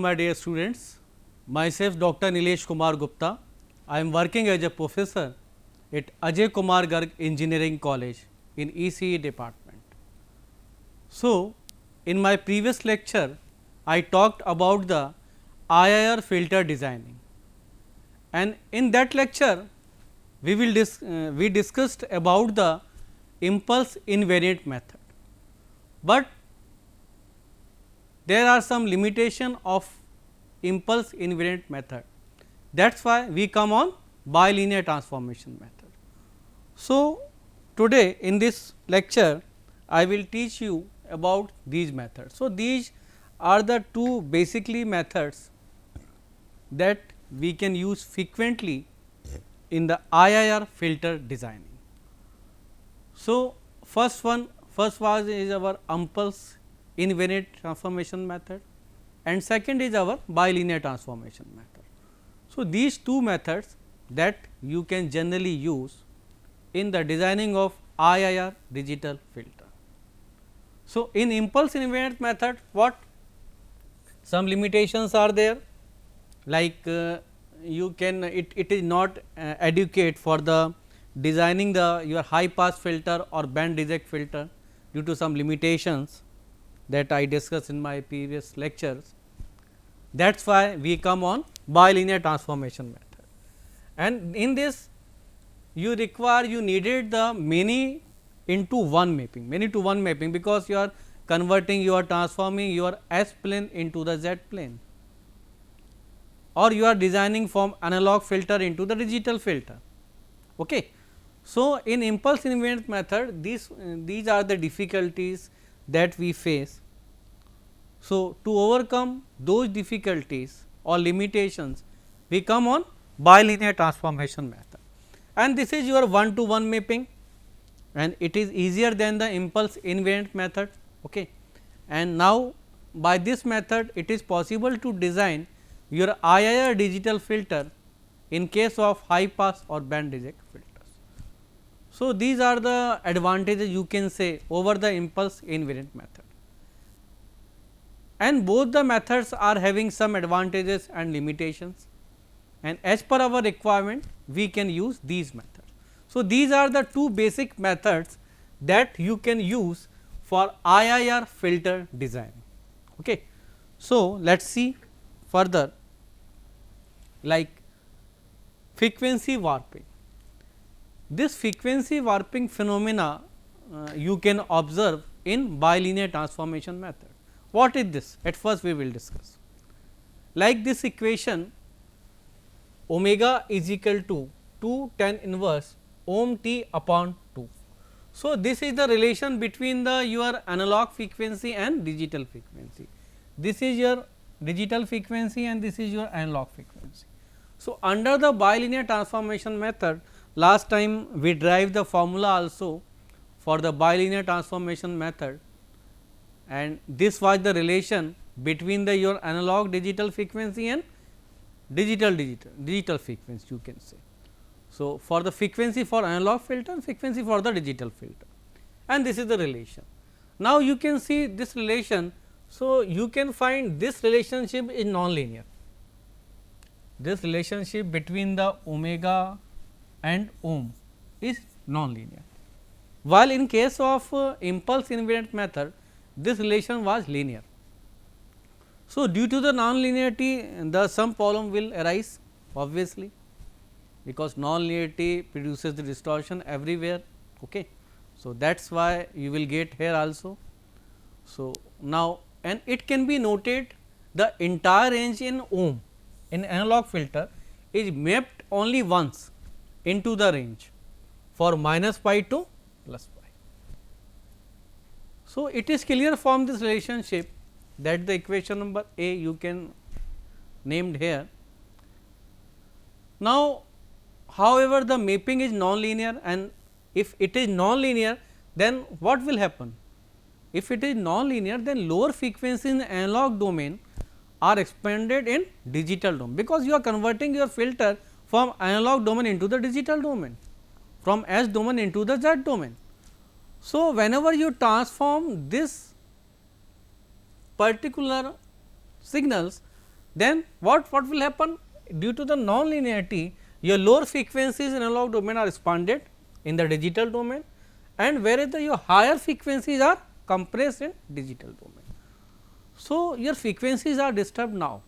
my dear students. Myself Dr. Nilesh Kumar Gupta. I am working as a professor at Ajay Kumar Garg Engineering College in ECE department. So, in my previous lecture, I talked about the IIR filter designing, and in that lecture we discussed about the impulse invariant method, but there are some limitation of impulse invariant method. That is why we come on bilinear transformation method. So, today in this lecture I will teach you about these methods. So, these are the two basically methods that we can use frequently in the IIR filter designing. So, first was is our impulse invariant transformation method, and second is our bilinear transformation method. So, these two methods that you can generally use in the designing of IIR digital filter. So, in impulse invariant method, what some limitations are there, like you can it is not adequate for the designing the your high pass filter or band reject filter due to some limitations that I discussed in my previous lectures. That is why we come on bilinear transformation method, and in this you needed the many into one mapping, because you are converting, you are transforming your S plane into the Z plane, or you are designing from analog filter into the digital filter. Okay. So, in impulse invariant method these are the difficulties that we face. So, to overcome those difficulties or limitations, we come on bilinear transformation method, and this is your one to one mapping, and it is easier than the impulse invariant method. Okay. And now, by this method it is possible to design your IIR digital filter in case of high pass or band reject filters. So, these are the advantages you can say over the impulse invariant method, and both the methods are having some advantages and limitations, and as per our requirement we can use these methods. So, these are the two basic methods that you can use for IIR filter design. Okay. So, let us see further, like frequency warping. This frequency warping phenomena you can observe in bilinear transformation method. What is this? At first we will discuss. Like this equation, omega is equal to 2 tan inverse ohm t upon 2. So, this is the relation between the your analog frequency and digital frequency. This is your digital frequency and this is your analog frequency. So, under the bilinear transformation method, last time we derived the formula also for the bilinear transformation method, and this was the relation between the your analog digital frequency and digital frequency you can say. So, for the frequency for analog filter and frequency for the digital filter, and this is the relation. Now, you can see this relation. So, you can find this relationship is non-linear. This relationship between the omega and ohm is non-linear, while in case of impulse invariant method this relation was linear. So, due to the non-linearity the some problem will arise obviously, because non-linearity produces the distortion everywhere. Okay. So, that is why you will get here also. So, now and it can be noted the entire range in ohm in analog filter is mapped only once into the range for minus pi to plus pi. So, it is clear from this relationship that the equation number A you can named here. Now, however, the mapping is non-linear, and if it is non-linear then what will happen? If it is non-linear then lower frequency in the analog domain are expanded in digital domain, because you are converting your filter from analog domain into the digital domain, from S domain into the Z domain. So, whenever you transform this particular signals, then what will happen? Due to the non-linearity, your lower frequencies in analog domain are expanded in the digital domain, and whereas your higher frequencies are compressed in digital domain. So, your frequencies are disturbed now.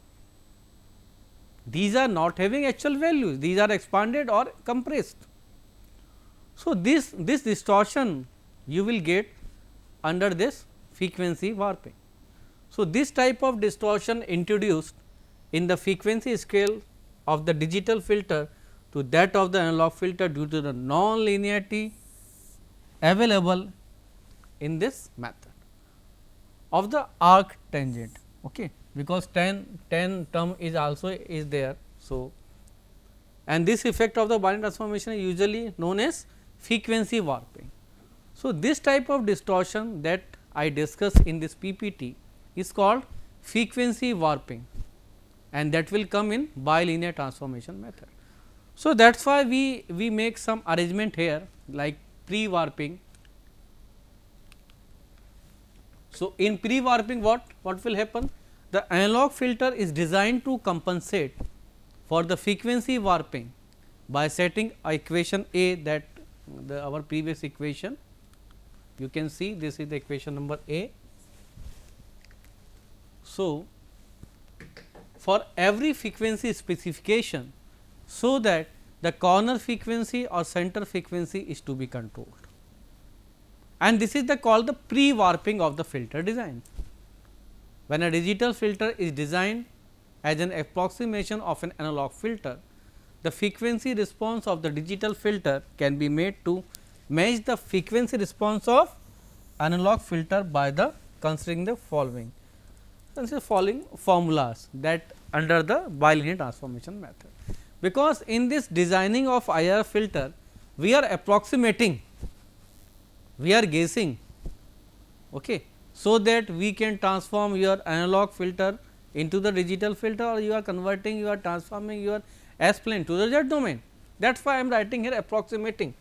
These are not having actual values, these are expanded or compressed. So, this distortion you will get under this frequency warping. So, this type of distortion introduced in the frequency scale of the digital filter to that of the analog filter due to the non-linearity available in this method of the arc tangent, okay, because tan term is also is there. So, and this effect of the binary transformation is usually known as frequency warping. So, this type of distortion that I discussed in this PPT is called frequency warping, and that will come in bilinear transformation method. So, that is why we make some arrangement here like pre-warping. So, in pre-warping what will happen? The analog filter is designed to compensate for the frequency warping by setting a equation A, that our previous equation. You can see this is the equation number A. So, for every frequency specification, so that the corner frequency or center frequency is to be controlled, and this is called the pre-warping of the filter design. When a digital filter is designed as an approximation of an analog filter, the frequency response of the digital filter can be made to match the frequency response of analog filter by the considering the following formulas that under the bilinear transformation method. Because in this designing of IR filter, we are approximating, we are guessing, okay, so that we can transform your analog filter into the digital filter, or you are converting, you are transforming your S plane to the Z domain. That is why I am writing here approximation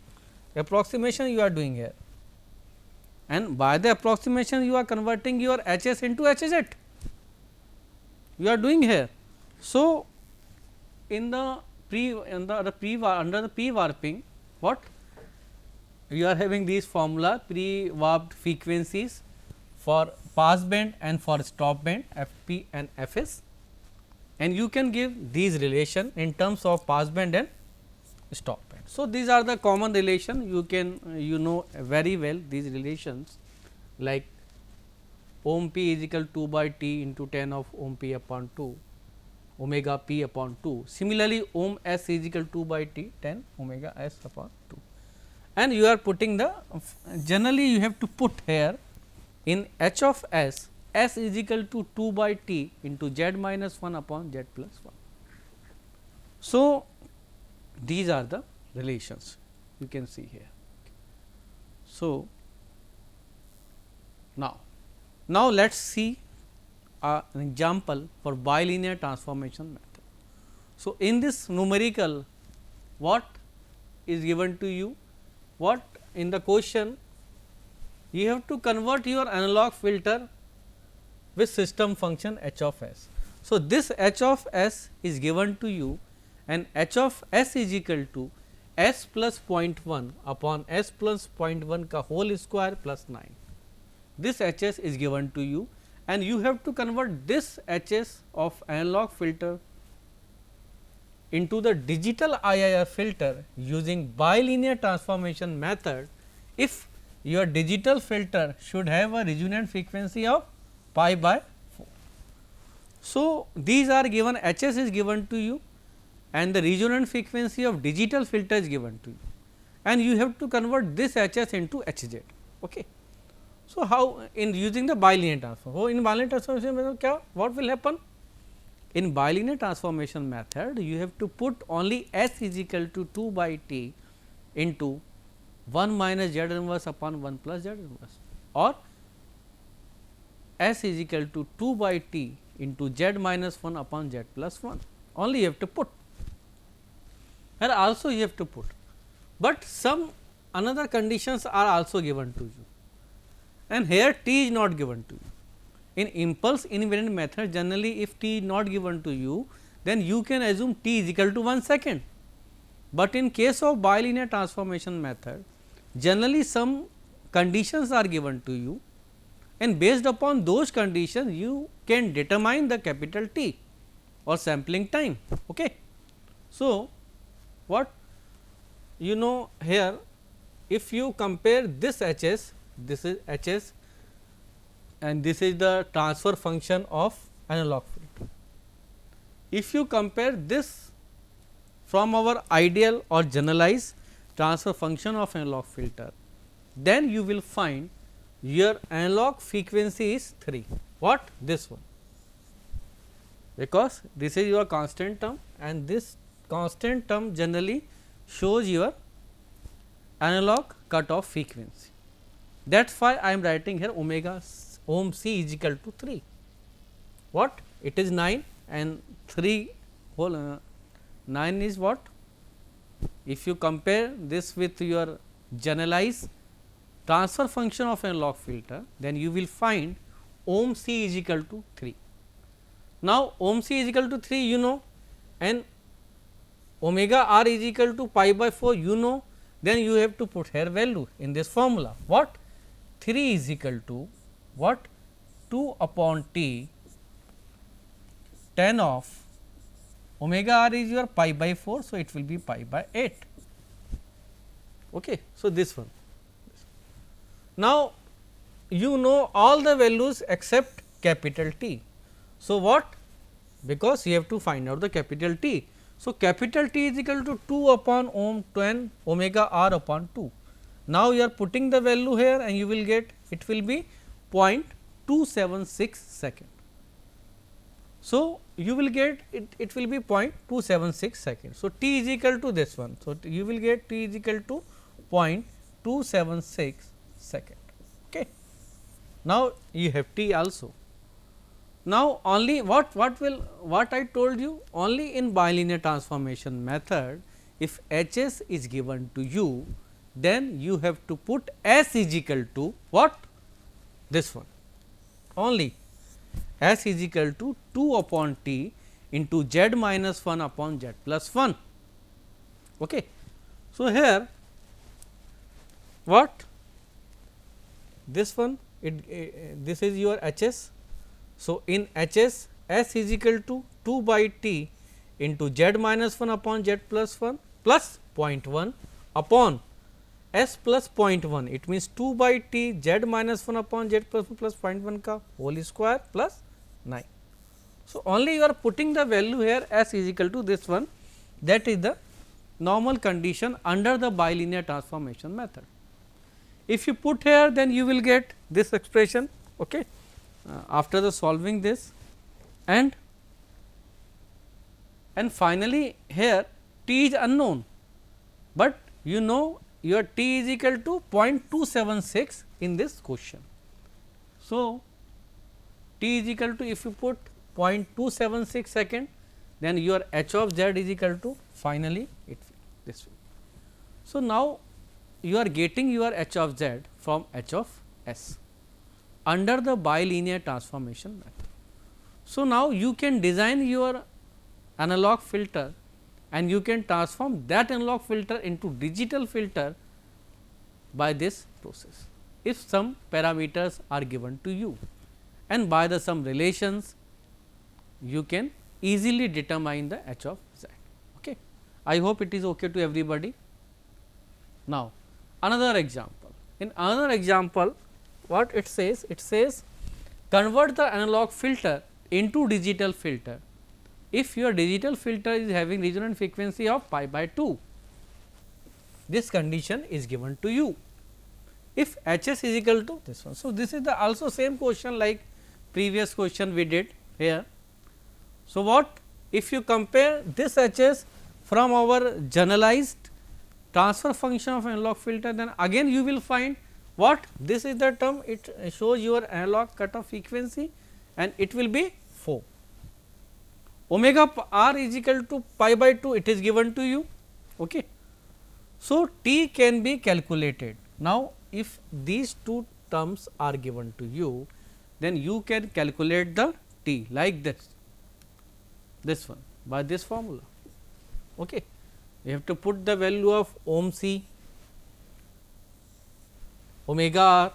you are doing here, and by the approximation you are converting your HS into HZ, you are doing here. So, in the under the pre warping, what you are having these formula pre warped frequencies for pass band and for stop band FP and FS, and you can give these relation in terms of pass band and stop band. So, these are the common relation, you can know very well these relations, like ohm p is equal to 2 by T into 10 of ohm p upon 2 omega p upon 2. Similarly, ohm s is equal to 2 by T 10 omega s upon 2, and you are putting the generally you have to put here in H of s is equal to 2 by T into Z minus 1 upon Z plus 1. So, these are the relations you can see here. So, now let us see an example for bilinear transformation method. So, in this numerical, what is given to you? What in the question you have to convert your analog filter with system function H of s. So, this H of s is given to you, and H of s is equal to s plus 0.1 upon s plus 0.1 ka whole square plus 9. This H s is given to you, and you have to convert this H s of analog filter into the digital IIR filter using bilinear transformation method if your digital filter should have a resonant frequency of pi by 4. So, these are given, H s is given to you, and the resonant frequency of digital filter is given to you, and you have to convert this H s into H z. Okay. So, how in using the bilinear transform? So, in bilinear transformation method, what will happen? In bilinear transformation method, you have to put only S is equal to 2 by T into 1 minus Z inverse upon 1 plus Z inverse, or S is equal to 2 by T into Z minus 1 upon Z plus 1. Only you have to put, and also you have to put, but some another conditions are also given to you, and here T is not given to you. in impulse invariant method, generally if t is not given to you, then you can assume t is equal to 1 second. But in case of bilinear transformation method, generally some conditions are given to you, and based upon those conditions you can determine the capital T or sampling time. Okay. So, what you know here, if you compare this H s, this is H s and this is the transfer function of analog filter. If you compare this from our ideal or generalized transfer function of analog filter, then you will find your analog frequency is 3. What? This one, because this is your constant term and this constant term generally shows your analog cutoff frequency. That is why I am writing here omega ohm c is equal to 3. What? It is 9 and 3 whole 9 is what? If you compare this with your generalized transfer function of analog filter, then you will find ohm c is equal to 3. Now, ohm c is equal to 3 you know, and omega r is equal to pi by 4 you know, then you have to put here value in this formula. What? 3 is equal to what? 2 upon T tan of omega r is your pi by 4. So, it will be pi by 8. Okay. So, this one. Now, you know all the values except capital T. So, what? Because you have to find out the capital T. So, capital T is equal to 2 upon ohm 10 omega r upon 2. Now, you are putting the value here and you will get it will be 0.276 second. So, you will get it will be 0.276 second. So, t is equal to this one. So, you will get t is equal to 0.276 second. Okay. Now, you have t also. Now, only what I told you, only in bilinear transformation method, if H s is given to you, then you have to put S is equal to what? This one only. S is equal to 2 upon T into Z minus 1 upon Z plus 1. Okay. So, here what? This one this is your H s. So, in H s, S is equal to 2 by T into Z minus 1 upon Z plus 1 plus 0.1 upon S plus 0.1. It means 2 by T Z minus 1 upon Z plus 1 plus 0.1 ka whole square plus 9. So, only you are putting the value here S is equal to this one, that is the normal condition under the bilinear transformation method. If you put here, then you will get this expression. Okay. After the solving this, and finally, here t is unknown, but you know your t is equal to 0.276 in this question. So, t is equal to, if you put 0.276 second, then your h of z is equal to finally it this way. So, now you are getting your h of z from h of s under the bilinear transformation method. So, now you can design your analog filter and you can transform that analog filter into digital filter by this process, if some parameters are given to you, and by the some relations you can easily determine the h of z. Okay. I hope it is okay to everybody. Now, another example. In another example, what it says? It says convert the analog filter into digital filter if your digital filter is having resonant frequency of pi by 2. This condition is given to you if H s is equal to this one. So, this is the also same question like previous question we did here. So, what if you compare this H s from our generalized transfer function of analog filter, then again you will find what? This is the term, it shows your analog cutoff frequency and it will be 4. Omega r is equal to pi by 2, it is given to you. Okay. So, t can be calculated. Now, if these two terms are given to you, then you can calculate the t like this one by this formula. Okay. You have to put the value of ohm c, omega r,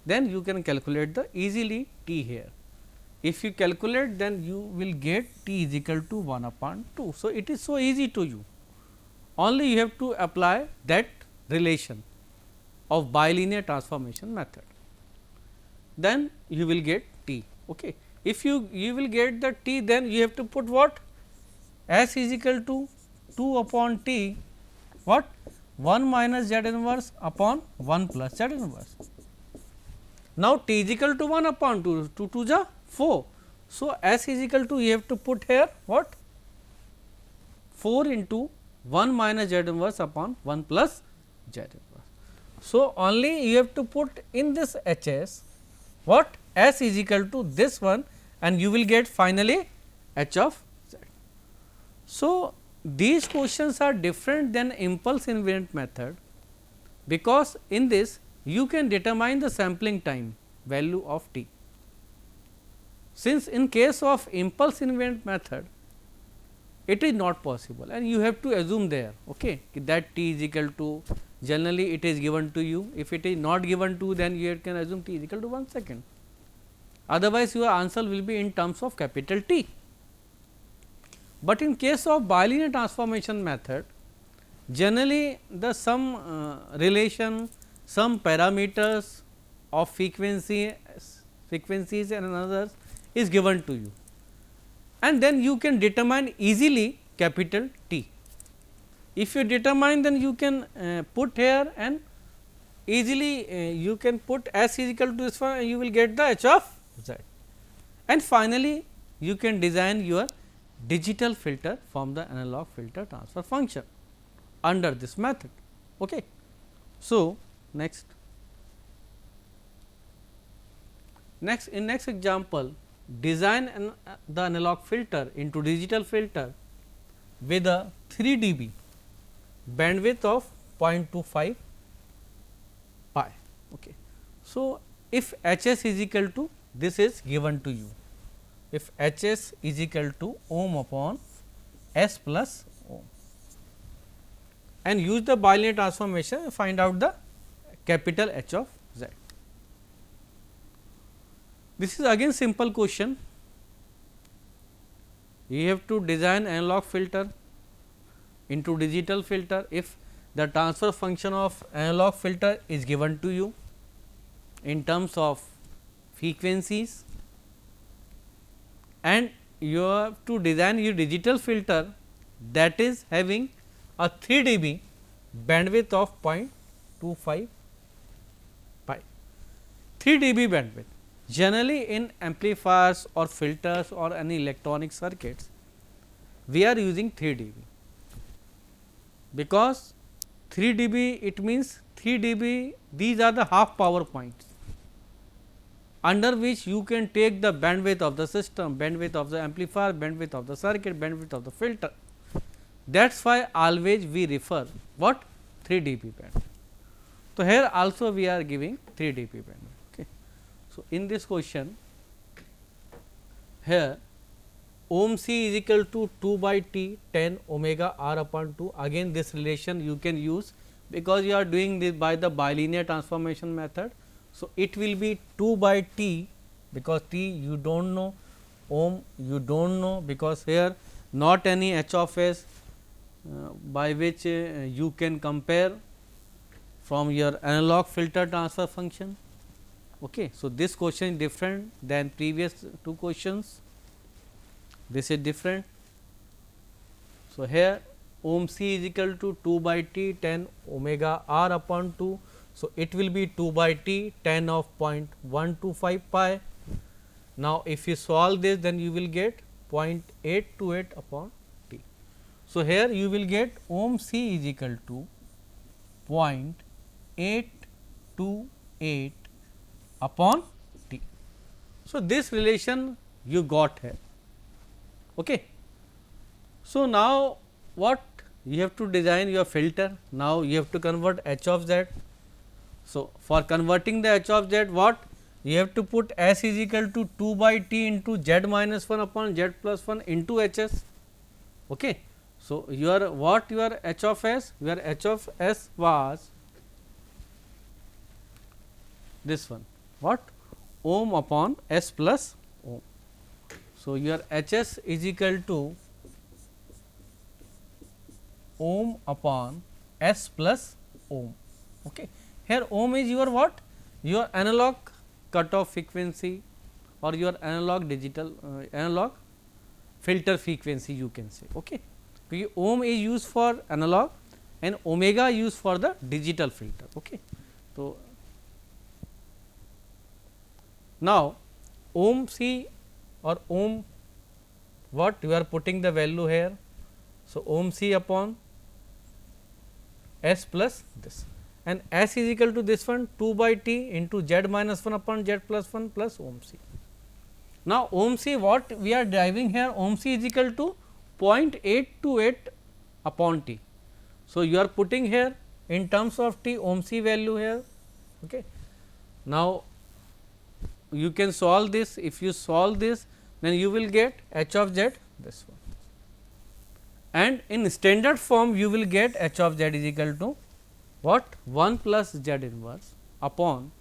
then you can calculate the easily t here. If you calculate, then you will get t is equal to 1 upon 2. So, it is so easy to you, only you have to apply that relation of bilinear transformation method, then you will get t. Okay. If you will get the t, then you have to put what? S is equal to 2 upon t, what? 1 minus z inverse upon 1 plus z inverse. Now, t is equal to 1 upon 2, 2 to the 4. So, S is equal to, you have to put here what? 4 into 1 minus z inverse upon 1 plus z inverse. So, only you have to put in this H s what? S is equal to this one, and you will get finally H of z. So, these questions are different than impulse invariant method, because in this you can determine the sampling time value of t. Since in case of impulse invariant method, it is not possible, and you have to assume there, okay, that t is equal to, generally it is given to you. If it is not given to, then you can assume t is equal to 1 second. Otherwise, your answer will be in terms of capital T. But in case of bilinear transformation method, generally the some relation, some parameters of frequencies and others is given to you, and then you can determine easily capital T. If you determine, then you can put here, and easily you can put S is equal to this one, and you will get the H of z. And finally, you can design your digital filter from the analog filter transfer function under this method. Okay. So, next in next example, design the analog filter into digital filter with a 3 dB bandwidth of 0.25 pi. Okay. So, if H s is equal to, this is given to you, if H s is equal to ohm upon S plus ohm, and use the bilinear transformation, find out the capital H of z. This is again simple question. You have to design analog filter into digital filter if the transfer function of analog filter is given to you in terms of frequencies, and you have to design your digital filter that is having a 3 dB bandwidth of 0.25 pi. 3 dB bandwidth. Generally, in amplifiers or filters or any electronic circuits, we are using 3 dB, because 3 dB, it means 3 dB, these are the half power points, under which you can take the bandwidth of the system, bandwidth of the amplifier, bandwidth of the circuit, bandwidth of the filter. That is why always we refer what 3 dB band. So, here also we are giving 3 dB band. Okay. So, in this question, here ohm c is equal to 2 by T 10 omega r upon 2. Again this relation you can use, because you are doing this by the bilinear transformation method. So, it will be 2 by T, because T you do not know, ohm you do not know, because here not any H of s by which you can compare from your analog filter transfer function. Okay. So, this question is different than previous two questions, this is different. So, here ohm c is equal to 2 by T 10 omega r upon 2. So, it will be 2 by T 10 of 0.125 pi. Now, if you solve this, then you will get 0.828 upon T. So, here you will get ohm c is equal to 0.828 upon T. So, this relation you got here. Okay. So, now what you have to design your filter, now you have to convert H of z. So, for converting the H of z, what you have to put S is equal to 2 by T into Z minus 1 upon Z plus 1 into H s. Okay. So, your what your H of S? Your H of S was this one, what, ohm upon S plus ohm. So, your H s is equal to ohm upon S plus ohm. Okay. Here ohm is your what? Your analog cutoff frequency or your analog digital analog filter frequency you can say. Okay. Because ohm is used for analog and omega used for the digital filter. Okay. So, now ohm C or ohm, what you are putting the value here. So, ohm C upon S plus this, and S is equal to this one 2 by T into Z minus 1 upon Z plus 1 plus ohm C. Now, ohm C, what we are deriving here, ohm C is equal to 0.828 upon T. So, you are putting here in terms of T ohm C value here. Okay. Now, you can solve this. If you solve this, then you will get H of Z this one, and in standard form you will get H of Z is equal to what, 1 plus Z inverse upon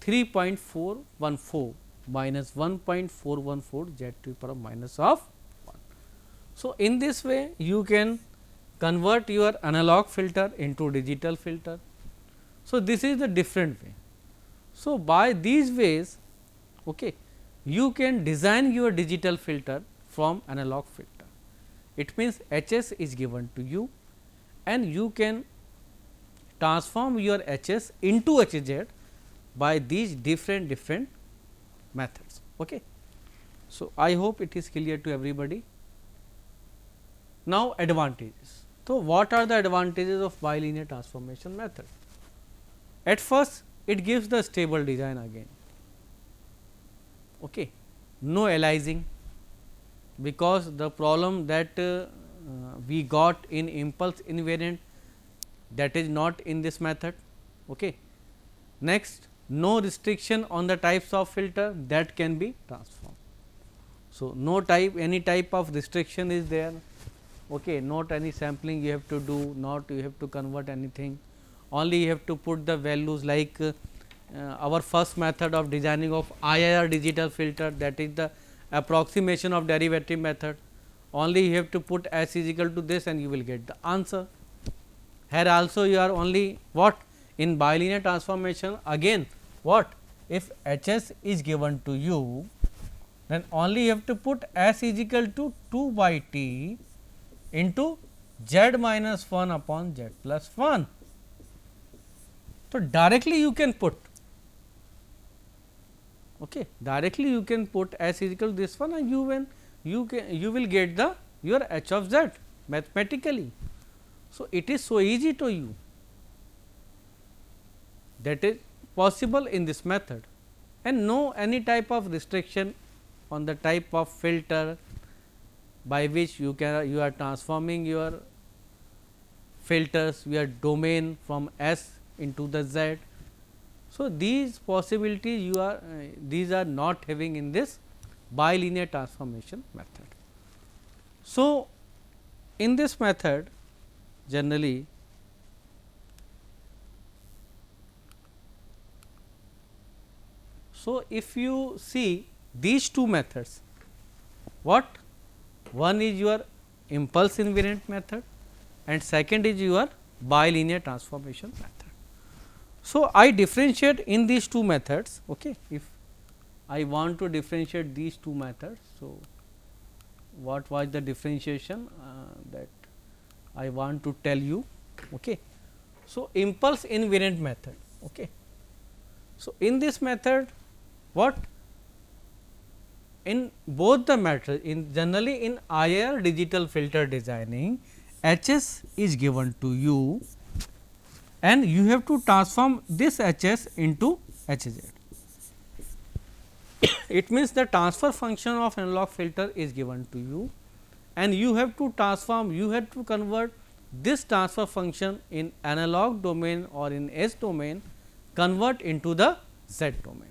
3.414 minus 1.414 Z to the power minus of 1. So, in this way you can convert your analog filter into digital filter. So, this is the different way. So, by these ways, okay, you can design your digital filter from analog filter. It means H s is given to you and you can transform your H s into H z by these different methods. Okay. So, I hope it is clear to everybody. Now, advantages. So, what are the advantages of bilinear transformation method? At first, it gives the stable design again. Okay. No aliasing, because the problem that we got in impulse invariant, that is not in this method. Okay. Next, no restriction on the types of filter that can be transformed. So, no type, any type of restriction is there. Okay. Not any sampling you have to do, not you have to convert anything, only you have to put the values like our first method of designing of IIR digital filter, that is the approximation of derivative method. Only you have to put S is equal to this and you will get the answer. Here also you are only what, in bilinear transformation again what, if H s is given to you, then only you have to put S is equal to 2 by T into Z minus 1 upon Z plus 1. So, directly you can put, okay, directly you can put S is equal to this one and you will get the your H of Z mathematically. So, it is so easy to you, that is possible in this method, and no any type of restriction on the type of filter by which you are transforming your filters, your domain from S into the Z. So, these possibilities you are these are not having in this bilinear transformation method. So, in this method generally so if you see these two methods, what, one is your impulse invariant method and second is your bilinear transformation method. So, I differentiate in these two methods. Okay. If I want to differentiate these two methods, so what was the differentiation that I want to tell you. Okay. So, impulse invariant method. Okay. So, in this method what, in both the methods, in generally in IIR digital filter designing, H s is given to you and you have to transform this H s into H z. It means the transfer function of analog filter is given to you and you have to transform, you have to convert this transfer function in analog domain or in S domain, convert into the Z domain.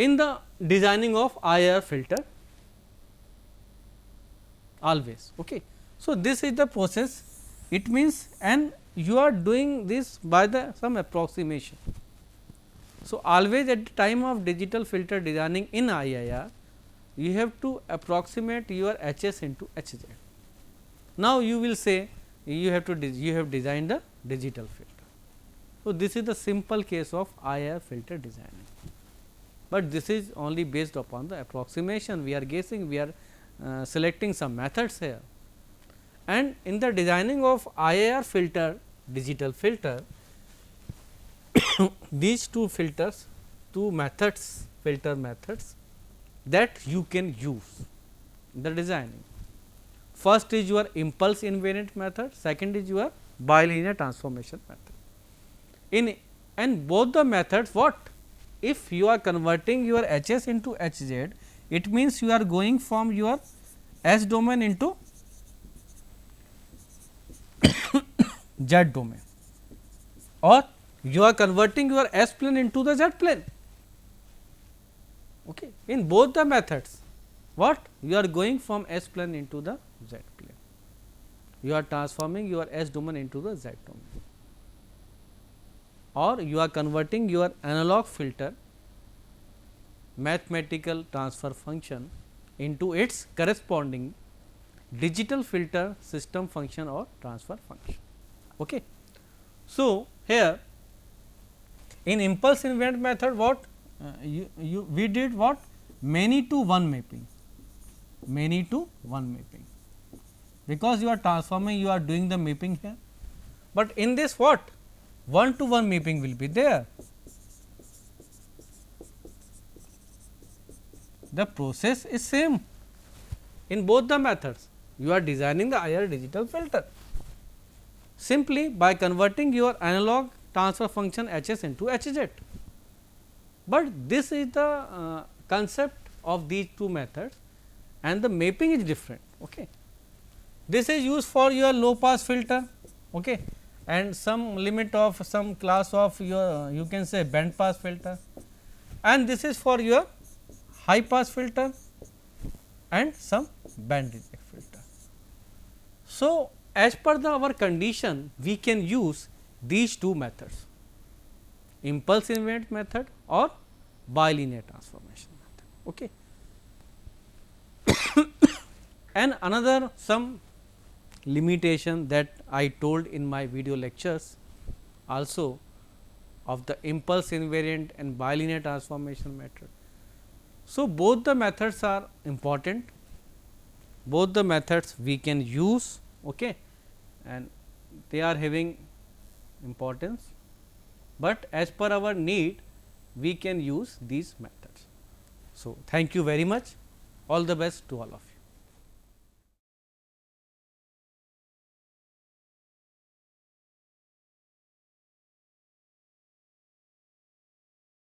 in the designing of IIR filter always. Okay. So, this is the process, it means, and you are doing this by the some approximation. So, always at the time of digital filter designing in IIR, you have to approximate your HS into HZ. Now, you will say you have designed the digital filter. So, this is the simple case of IIR filter designing, but this is only based upon the approximation. We are guessing, we are selecting some methods here, and in the designing of IIR filter, digital filter, these two filters, two methods, filter methods that you can use in the designing. First is your impulse invariant method, second is your bilinear transformation method. In and both the methods, what if you are converting your HS into HZ, it means you are going from your S domain into Z domain, or you are converting your S plane into the Z plane. Okay. In both the methods, what you are going from S plane into the Z plane, you are transforming your S domain into the Z domain, or you are converting your analog filter mathematical transfer function into its corresponding digital filter system function or transfer function. Okay. So, here in impulse invariant method, what we did, what many to one mapping, many to one mapping, because you are transforming, you are doing the mapping here, but in this what one to one mapping will be there. The process is same in both the methods. You are designing the IIR digital filter simply by converting your analog transfer function HS into HZ, but this is the concept of these two methods, and the mapping is different. Okay. This is used for your low pass filter, okay, and some limit of some class of your, you can say, band pass filter, and this is for your high pass filter and some band reject filter. So, as per our condition, we can use these two methods, impulse invariant method or bilinear transformation method. Okay. And another some limitation that I told in my video lectures also of the impulse invariant and bilinear transformation method. So, both the methods are important, both the methods we can use, okay, and they are having importance, but as per our need we can use these methods. So, thank you very much, all the best to all of you.